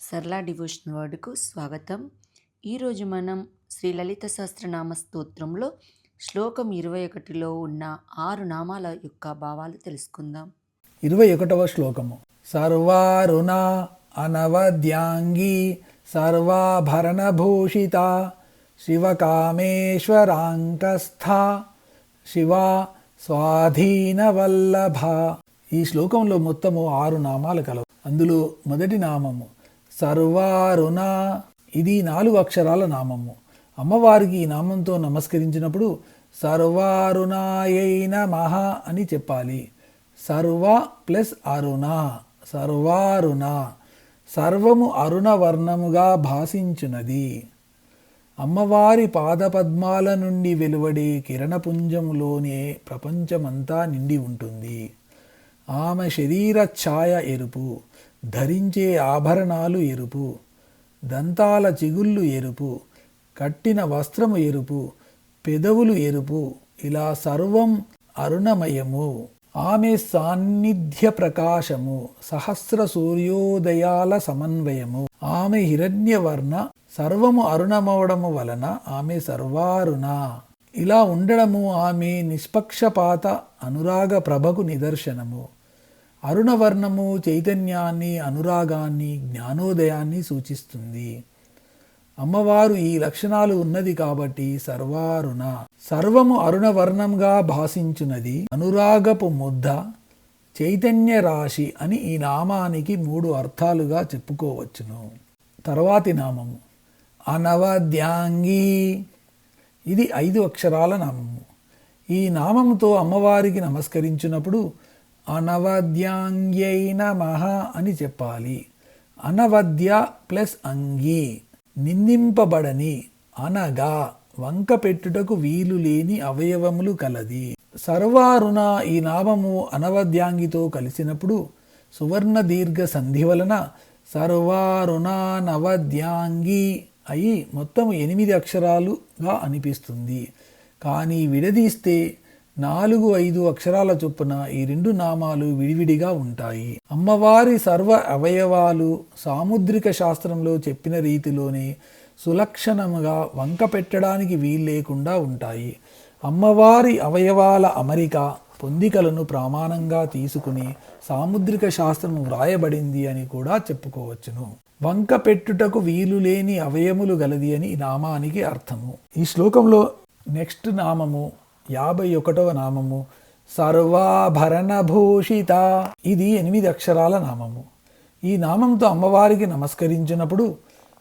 సరళ డివోషనల్ వర్డ్కు స్వాగతం. ఈరోజు మనం శ్రీ లలిత సహస్రనామ స్తోత్రంలో శ్లోకం 21లో ఉన్న 6 నామాల యొక్క భావాలు తెలుసుకుందాం. 21వ శ్లోకము. సర్వారుణ అనవద్యాంగీ సర్వాభరణభూషిత శివకామేశ్వరాంకస్థ శివా స్వాధీనవల్లభ. ఈ శ్లోకంలో మొత్తము 6 నామాలు కలవు. అందులో మొదటి నామము సర్వారుణ. ఇది 4 అక్షరాల నామము. అమ్మవారికి ఈ నామంతో నమస్కరించినప్పుడు సర్వారుణాయై నమః అని చెప్పాలి. సర్వ ప్లస్ అరుణ, సర్వారుణ. సర్వము అరుణవర్ణముగా భాసించున్నది. అమ్మవారి పాదపద్మాల నుండి వెలువడే కిరణపుంజములోనే ప్రపంచమంతా నిండి ఉంటుంది. ఆమె శరీర ఛాయ ఎరుపు, ధరించే ఆభరణాలు ఎరుపు, దంతాల చిగుళ్ళు ఎరుపు, కట్టిన వస్త్రము ఎరుపు, పెదవులు ఎరుపు, ఇలా సర్వం అరుణమయము. ఆమె సాన్నిధ్య ప్రకాశము సహస్ర సూర్యోదయాల సమన్వయము. ఆమె హిరణ్యవర్ణ. సర్వము అరుణమవడము వలన ఆమె సర్వారుణ. ఇలా ఉండడము ఆమె నిష్పక్షపాత అనురాగ ప్రభకు నిదర్శనము. అరుణవర్ణము చైతన్యాన్ని, అనురాగాన్ని, జ్ఞానోదయాన్ని సూచిస్తుంది. అమ్మవారు ఈ లక్షణాలు ఉన్నది కాబట్టి సర్వారుణ. సర్వము అరుణవర్ణంగా భాసించున్నది, అనురాగపు ముద్ద, చైతన్య రాశి అని ఈ నామానికి 3 అర్థాలుగా చెప్పుకోవచ్చును. తర్వాతి నామము అనవద్యాంగీ. ఇది 5 అక్షరాల నామము. ఈ నామముతో అమ్మవారికి నమస్కరించినప్పుడు అనవద్యాంగ్యై నమః అని చెప్పాలి. అనవద్య ప్లస్ అంగీ, నిందింపబడని, అనగా వంక పెట్టుటకు వీలు లేని అవయవములు కలది. సర్వారుణ ఈ నామము అనవద్యాంగితో కలిసినప్పుడు సువర్ణ దీర్ఘ సంధి వలన సర్వారుణానవద్యాంగి అయి మొత్తం 8 అక్షరాలుగా అనిపిస్తుంది. కానీ విడదీస్తే 4-5 అక్షరాల చొప్పున ఈ 2 నామాలు విడివిడిగా ఉంటాయి. అమ్మవారి సర్వ అవయవాలు సాముద్రిక శాస్త్రంలో చెప్పిన రీతిలోనే సులక్షణముగా వంక పెట్టడానికి వీల్లేకుండా ఉంటాయి. అమ్మవారి అవయవాల అమరిక, పొందికలను ప్రమాణంగా తీసుకుని సాముద్రిక శాస్త్రము వ్రాయబడింది అని కూడా చెప్పుకోవచ్చును. వంక పెట్టుటకు వీలు లేని అవయములు గలది అని ఈ నామానికి అర్థము. ఈ శ్లోకంలో నెక్స్ట్ నామము 51వ నామము సర్వాభరణభూషిత. ఇది 8 అక్షరాల నామము. ఈ నామంతో అమ్మవారికి నమస్కరించినప్పుడు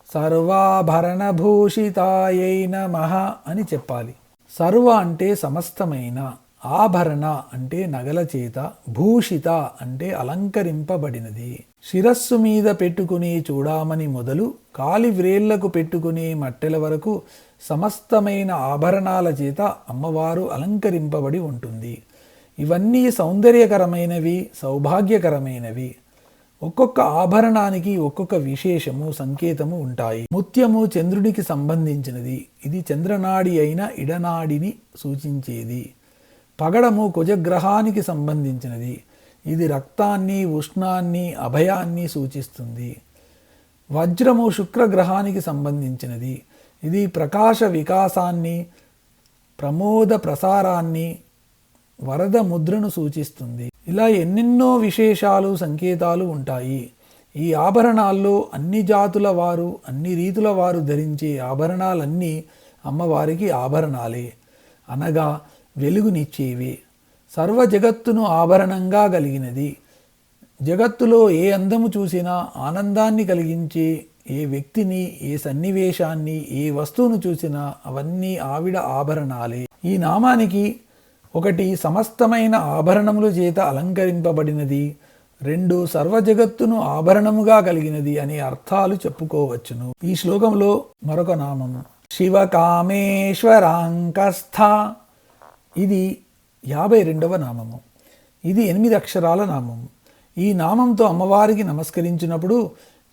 సర్వాభరణభూషితాయై నమః అని చెప్పాలి. సర్వ అంటే సమస్తమైన, ఆభరణ అంటే నగల చేత, భూషిత అంటే అలంకరింపబడినది. శిరస్సు మీద పెట్టుకుని చూడామని మొదలు కాలి వ్రేళ్లకు పెట్టుకుని మట్టెల వరకు సమస్తమైన ఆభరణాల చేత అమ్మవారు అలంకరింపబడి ఉంటుంది. ఇవన్నీ సౌందర్యకరమైనవి, సౌభాగ్యకరమైనవి. ఒక్కొక్క ఆభరణానికి ఒక్కొక్క విశేషము, సంకేతము ఉంటాయి. ముత్యము చంద్రునికి సంబంధించినది. ఇది చంద్రనాడి అయిన ఇడనాడిని సూచించేది. పగడము కుజగ్రహానికి సంబంధించినది. ఇది రక్తాన్ని, ఉష్ణాన్ని, అభయాన్ని సూచిస్తుంది. వజ్రము శుక్రగ్రహానికి సంబంధించినది. ఇది ప్రకాశ వికాసాన్ని, ప్రమోద ప్రసారాన్ని, వరద ముద్రను సూచిస్తుంది. ఇలా ఎన్నెన్నో విశేషాలు, సంకేతాలు ఉంటాయి. ఈ ఆభరణాల్లో అన్ని జాతుల వారు, అన్ని రీతుల వారు ధరించే ఆభరణాలన్నీ అమ్మవారికి ఆభరణాలే, అనగా వెలుగునిచ్చేవి. సర్వ జగత్తును ఆభరణంగా కలిగినది. జగత్తులో ఏ అందము చూసినా ఆనందాన్ని కలిగించే ఏ వ్యక్తిని, ఏ సన్నివేశాన్ని, ఏ వస్తువును చూసినా అవన్నీ ఆవిడ ఆభరణాలే. ఈ నామానికి 1 సమస్తమైన ఆభరణముల చేత అలంకరింపబడినది, 2 సర్వజగత్తును ఆభరణముగా కలిగినది అనే అర్థాలు చెప్పుకోవచ్చును. ఈ శ్లోకంలో మరొక నామము శివకామేశ్వరాంకస్థ. ఇది 52వ నామము. ఇది 8 అక్షరాల నామము. ఈ నామంతో అమ్మవారికి నమస్కరించినప్పుడు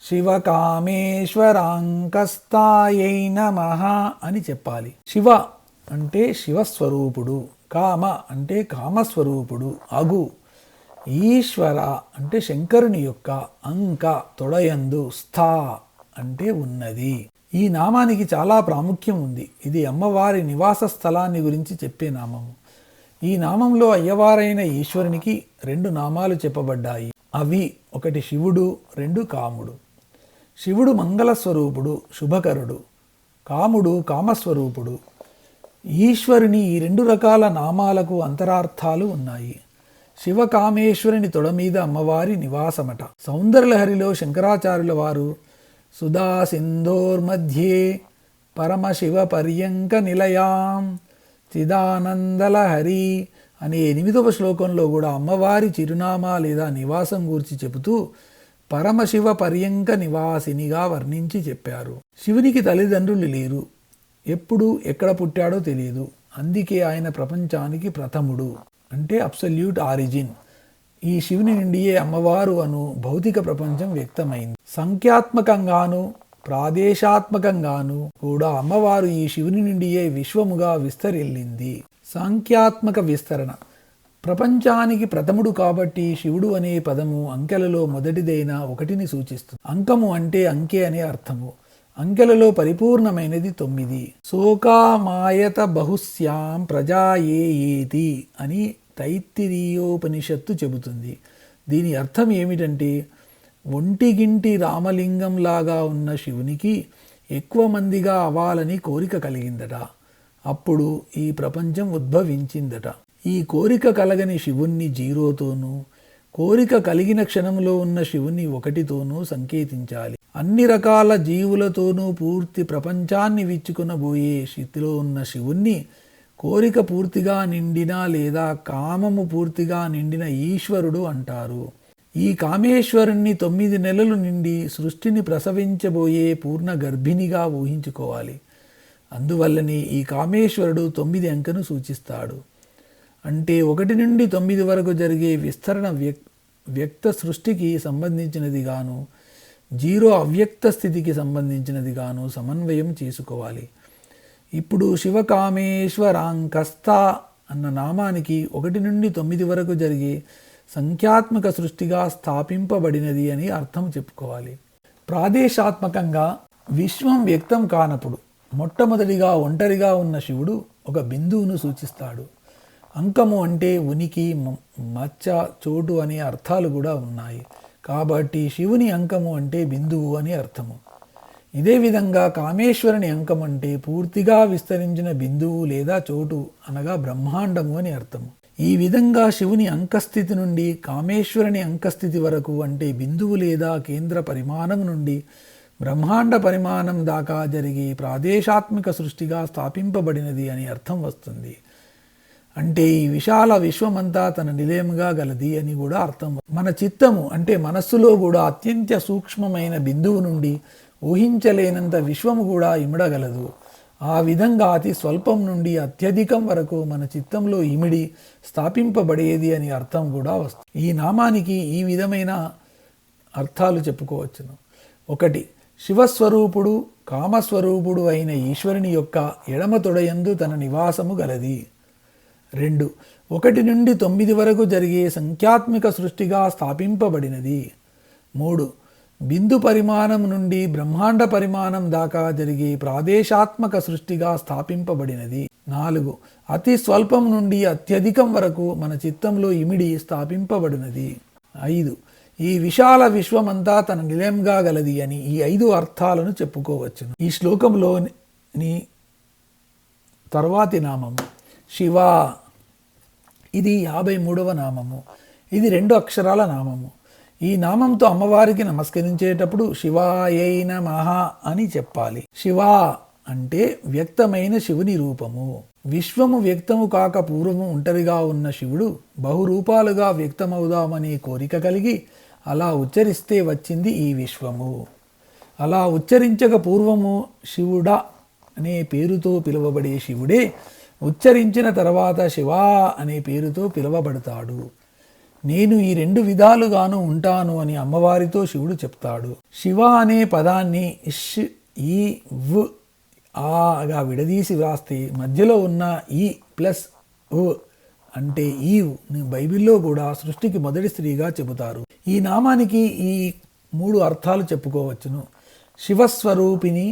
శివకామేశ్వరాంకస్థాయై నమః అని చెప్పాలి. శివ అంటే శివస్వరూపుడు, కామ అంటే కామస్వరూపుడు, అగు ఈశ్వర అంటే శంకరుని యొక్క అంక తొడయందు స్థా అంటే ఉన్నది. ఈ నామానికి చాలా ప్రాముఖ్యం ఉంది. ఇది అమ్మవారి నివాస స్థలాన్ని గురించి చెప్పే నామము. ఈ నామంలో అయ్యవారైన ఈశ్వరునికి 2 నామాలు చెప్పబడ్డాయి. అవి ఒకటి శివుడు, 2 కాముడు. శివుడు మంగళస్వరూపుడు, శుభకరుడు. కాముడు కామస్వరూపుడు. ఈశ్వరుని ఈ 2 రకాల నామాలకు అంతరార్థాలు ఉన్నాయి. శివకామేశ్వరుని తొడ మీద అమ్మవారి నివాసమట. సౌందర్యలహరిలో శంకరాచార్యుల వారు సుధా సింధోర్మధ్యే పరమశివ పర్యంక నిలయాం చిదానందలహరి అనే 8వ శ్లోకంలో కూడా అమ్మవారి చిరునామా లేదా నివాసం గురించి చెబుతూ పరమశివ పర్యంక నివాసినిగా వర్ణించి చెప్పారు. శివునికి తల్లిదండ్రులు లేరు. ఎప్పుడు ఎక్కడ పుట్టాడో తెలియదు. అందుకే ఆయన ప్రపంచానికి ప్రథముడు అంటే అబ్సల్యూట్ ఆరిజిన్. ఈ శివుని నుండియే అమ్మవారు అను భౌతిక ప్రపంచం వ్యక్తమైంది. సంఖ్యాత్మకంగాను ప్రాదేశాత్మకంగాను కూడా అమ్మవారు ఈ శివుని నుండియే విశ్వముగా విస్తరిల్లింది. సంఖ్యాత్మక విస్తరణ ప్రపంచానికి ప్రథముడు కాబట్టి శివుడు అనే పదము అంకెలలో మొదటిదైన 1ని సూచిస్తుంది. అంకము అంటే అంకె అనే అర్థము. అంకెలలో పరిపూర్ణమైనది 9. శోకామాయత బహుశ్యాం ప్రజాయేయేతి అని తైత్తిరీయోపనిషత్తు చెబుతుంది. దీని అర్థం ఏమిటంటే ఒంటిగింటి రామలింగంలాగా ఉన్న శివునికి ఎక్కువ మందిగా అవ్వాలని కోరిక కలిగిందట. అప్పుడు ఈ ప్రపంచం ఉద్భవించిందట. ఈ కోరిక కలగని శివుణ్ణి 0తోనూ, కోరిక కలిగిన క్షణంలో ఉన్న శివుని 1తోనూ సంకేతించాలి. అన్ని రకాల జీవులతోనూ పూర్తి ప్రపంచాన్ని విచ్చుకొనబోయే స్థితిలో ఉన్న శివుణ్ణి కోరిక పూర్తిగా నిండిన లేదా కామము పూర్తిగా నిండిన ఈశ్వరుడు అంటారు. ఈ కామేశ్వరుణ్ణి 9 నెలలు నిండి సృష్టిని ప్రసవించబోయే పూర్ణ గర్భిణిగా ఊహించుకోవాలి. అందువల్లనే ఈ కామేశ్వరుడు 9 అంకెను సూచిస్తాడు. అంటే 1 నుండి 9 వరకు జరిగే విస్తరణ వ్యక్త సృష్టికి సంబంధించినది గాను, 0 అవ్యక్త స్థితికి సంబంధించినది గాను సమన్వయం చేసుకోవాలి. ఇప్పుడు శివకామేశ్వరాంకస్థ అన్న నామానికి 1 నుండి 9 వరకు జరిగే సంఖ్యాత్మక సృష్టిగా స్థాపింపబడినది అని అర్థం చెప్పుకోవాలి. ప్రాదేశాత్మకంగా విశ్వం వ్యక్తం కానప్పుడు మొట్టమొదటిగా ఒంటరిగా ఉన్న శివుడు ఒక బిందువును సూచిస్తాడు. అంకము అంటే ఉనికి, మచ్చ, చోటు అనే అర్థాలు కూడా ఉన్నాయి. కాబట్టి శివుని అంకము అంటే బిందువు అని అర్థము. ఇదే విధంగా కామేశ్వరుని అంకం అంటే పూర్తిగా విస్తరించిన బిందువు లేదా చోటు అనగా బ్రహ్మాండము అని అర్థము. ఈ విధంగా శివుని అంకస్థితి నుండి కామేశ్వరుని అంకస్థితి వరకు అంటే బిందువు లేదా కేంద్ర పరిమాణం నుండి బ్రహ్మాండ పరిమాణం దాకా జరిగే ప్రాదేశాత్మక సృష్టిగా స్థాపింపబడినది అని అర్థం వస్తుంది. అంటే ఈ విశాల విశ్వమంతా తన నిలయముగా గలది అని కూడా అర్థం. మన చిత్తము అంటే మనస్సులో కూడా అత్యంత సూక్ష్మమైన బిందువు నుండి ఊహించలేనంత విశ్వము కూడా ఇమిడగలదు. ఆ విధంగా అతి స్వల్పం నుండి అత్యధికం వరకు మన చిత్తంలో ఇమిడి స్థాపింపబడేది అని అర్థం కూడా వస్తుంది. ఈ నామానికి ఈ విధమైన అర్థాలు చెప్పుకోవచ్చును. 1. శివస్వరూపుడు కామస్వరూపుడు అయిన ఈశ్వరుని యొక్క ఎడమ తొడయందు తన నివాసము గలది. 2. 1 నుండి 9 వరకు జరిగే సంఖ్యాత్మిక సృష్టిగా స్థాపింపబడినది. 3. బిందు పరిమాణం నుండి బ్రహ్మాండ పరిమాణం దాకా జరిగే ప్రాదేశాత్మక సృష్టిగా స్థాపింపబడినది. 4. అతి స్వల్పం నుండి అత్యధికం వరకు మన చిత్తంలో ఇమిడి స్థాపింపబడినది. 5. ఈ విశాల విశ్వమంతా తన నిలయంగా గలది అని ఈ 5 అర్థాలను చెప్పుకోవచ్చును. ఈ శ్లోకంలోని తర్వాతి నామము శివ. ఇది 53వ నామము. ఇది 2 అక్షరాల నామము. ఈ నామంతో అమ్మవారికి నమస్కరించేటప్పుడు శివాయై నమః అని చెప్పాలి. శివ అంటే వ్యక్తమైన శివుని రూపము. విశ్వము వ్యక్తము కాక పూర్వము ఒంటరిగా ఉన్న శివుడు బహురూపాలుగా వ్యక్తమవుదామనే కోరిక కలిగి అలా ఉచ్చరిస్తే వచ్చింది ఈ విశ్వము. అలా ఉచ్చరించక పూర్వము శివుడా అనే పేరుతో పిలువబడే శివుడే ఉచ్చరించిన తర్వాత శివా అనే పేరుతో పిలువబడతాడు. నేను ఈ 2 విధాలుగాను ఉంటాను అని అమ్మవారితో శివుడు చెప్తాడు. శివ అనే పదాన్ని ఇష్, ఈ, వ్, ఆగా విడదీసి వ్రాస్తే మధ్యలో ఉన్న ఈ ప్లస్ వ్ అంటే ఈవ్ బైబిల్లో కూడా సృష్టికి మొదటి స్త్రీగా చెబుతారు. ఈ నామానికి ఈ 3 అర్థాలు చెప్పుకోవచ్చును. శివస్వరూపిణి,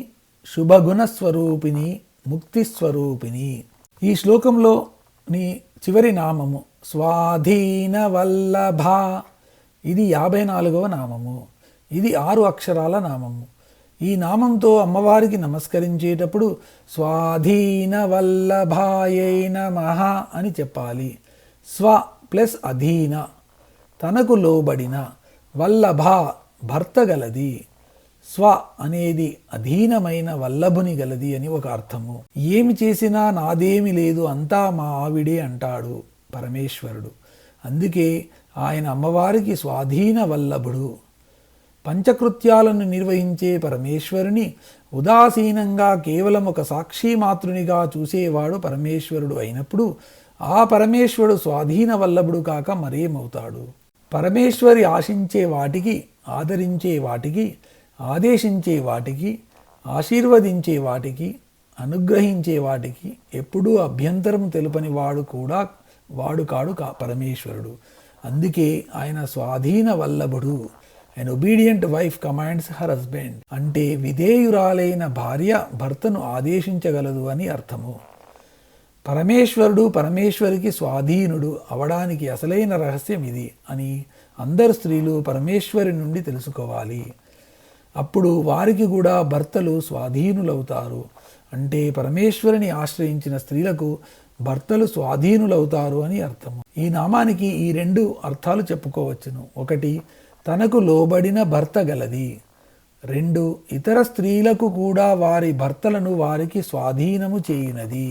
శుభగుణస్వరూపిణి, ముక్తిస్వరూపిణి. ఈ శ్లోకంలోని చివరి నామము స్వాధీన వల్లభ, ఇది 54వ నామము. ఇది 6 అక్షరాల నామము. ఈ నామంతో అమ్మవారికి నమస్కరించేటప్పుడు స్వాధీన వల్లభాయై నమః అని చెప్పాలి. స్వ ప్లస్ అధీన, తనకు లోబడిన, వల్లభ భర్త గలది, స్వ అనేది అధీనమైన వల్లభుని గలది అని ఒక అర్థము. ఏమి చేసినా నాదేమి లేదు, అంతా మా ఆవిడే అంటాడు పరమేశ్వరుడు. అందుకే ఆయన అమ్మవారికి స్వాధీన వల్లభుడు. పంచకృత్యాలను నిర్వహించే పరమేశ్వరుని ఉదాసీనంగా కేవలం ఒక సాక్షిమాత్రునిగా చూసేవాడు పరమేశ్వరుడు అయినప్పుడు ఆ పరమేశ్వరుడు స్వాధీన వల్లభుడు కాక మరేమవుతాడు? పరమేశ్వరి ఆశించే వాటికి, ఆదరించే వాటికి, ఆదేశించే వాటికి, ఆశీర్వదించే వాటికి, అనుగ్రహించే వాటికి ఎప్పుడూ అభ్యంతరం తెలుపని వాడు కాడు పరమేశ్వరుడు. అందుకే ఆయన స్వాధీన వల్లభుడు. An obedient wife commands her husband. అంటే విధేయురాలైన భార్య భర్తను ఆదేశించగలదు అని అర్థము. పరమేశ్వరుడు పరమేశ్వరికి స్వాధీనుడు అవడానికి అసలైన రహస్యం ఇది అని అందరు స్త్రీలు పరమేశ్వరి నుండి తెలుసుకోవాలి. అప్పుడు వారికి కూడా భర్తలు స్వాధీనులవుతారు. అంటే పరమేశ్వరిని ఆశ్రయించిన స్త్రీలకు భర్తలు స్వాధీనులవుతారు అని అర్థము. ఈ నామానికి ఈ 2 అర్థాలు చెప్పుకోవచ్చును. 1 తనకు లోబడిన భర్త గలది. 2 ఇతర స్త్రీలకు కూడా వారి భర్తలను వారికి స్వాధీనము చేయునది.